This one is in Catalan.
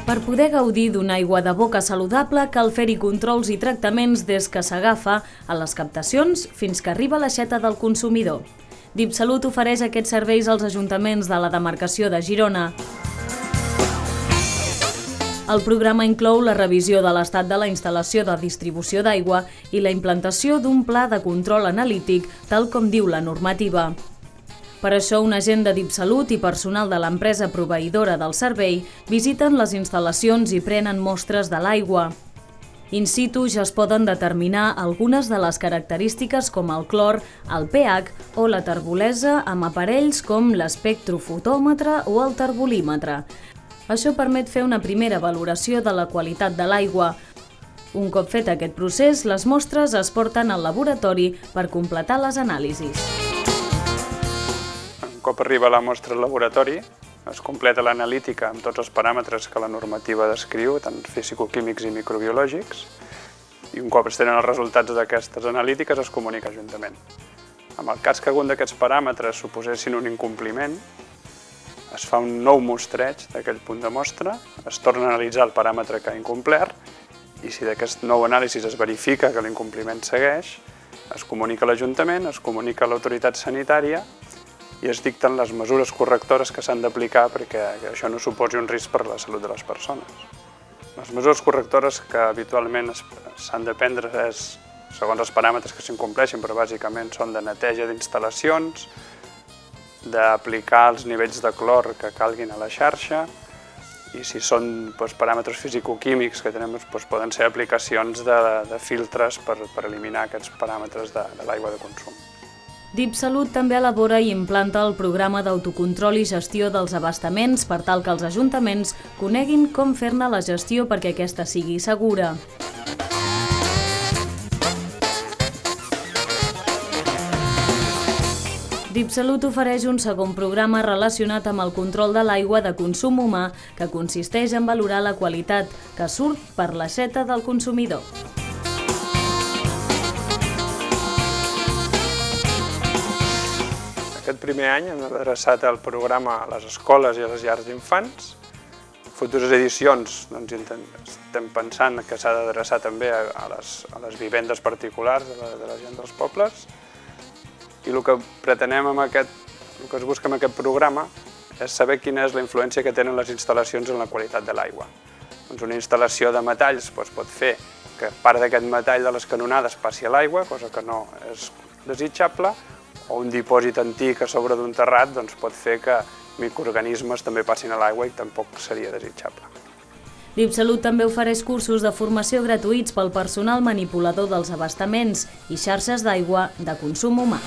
Per poder gaudir d'una aigua de boca saludable cal fer-hi controls i tractaments des que s'agafa a les captacions fins que arriba a l'aixeta del consumidor. DipSalut ofereix aquests serveis als ajuntaments de la demarcació de Girona. El programa inclou la revisió de l'estat de la instal·lació de distribució d'aigua i la implantació d'un pla de control analític, tal com diu la normativa. Per això, un agent de DipSalut i personal de l'empresa proveïdora del servei visiten les instal·lacions i prenen mostres de l'aigua. In situ ja es poden determinar algunes de les característiques com el clor, el pH o la terbolesa amb aparells com l'espectrofotòmetre o el terbolímetre. Això permet fer una primera valoració de la qualitat de l'aigua. Un cop fet aquest procés, les mostres es porten al laboratori per completar les anàlisis. Un cop arriba la mostra al laboratori, es completa l'analítica amb tots els paràmetres que la normativa descriu, tant fisicoquímics i microbiològics, i un cop es tenen els resultats d'aquestes analítiques es comunica a l'Ajuntament. En el cas que algun d'aquests paràmetres suposessin un incompliment, es fa un nou mostreig d'aquell punt de mostra, es torna a analitzar el paràmetre que ha incomplert i si d'aquest nou anàlisi es verifica que l'incompliment segueix, es comunica a l'Ajuntament, es comunica a l'autoritat sanitària i es dicten les mesures correctores que s'han d'aplicar perquè això no suposi un risc per a la salut de les persones. Les mesures correctores que habitualment s'han de prendre és, segons els paràmetres que s'incompleixin, però bàsicament són de neteja d'instal·lacions, d'aplicar els nivells de clor que calguin a la xarxa i si són paràmetres fisicoquímics que tenim, poden ser aplicacions de filtres per eliminar aquests paràmetres de l'aigua de consum. DipSalut també elabora i implanta el programa d'autocontrol i gestió dels abastaments per tal que els ajuntaments coneguin com fer-ne la gestió perquè aquesta sigui segura. DipSalut ofereix un segon programa relacionat amb el control de l'aigua de consum humà que consisteix en valorar la qualitat que surt per l'aixeta del consumidor. Aquest primer any hem adreçat el programa a les escoles i a les llars d'infants. En futures edicions estem pensant que s'ha d'adreçar també a les vivendes particulars de la gent dels pobles. I el que pretenem el que es busca amb aquest programa és saber quina és la influència que tenen les instal·lacions en la qualitat de l'aigua. Una instal·lació de metalls pot fer que part d'aquest metall de les canonades passi a l'aigua, cosa que no és desitjable, o un dipòsit antic a sobre d'un terrat pot fer que microorganismes també passin a l'aigua i tampoc seria desitjable. DipSalut també ofereix cursos de formació gratuïts pel personal manipulador dels abastaments i xarxes d'aigua de consum humà.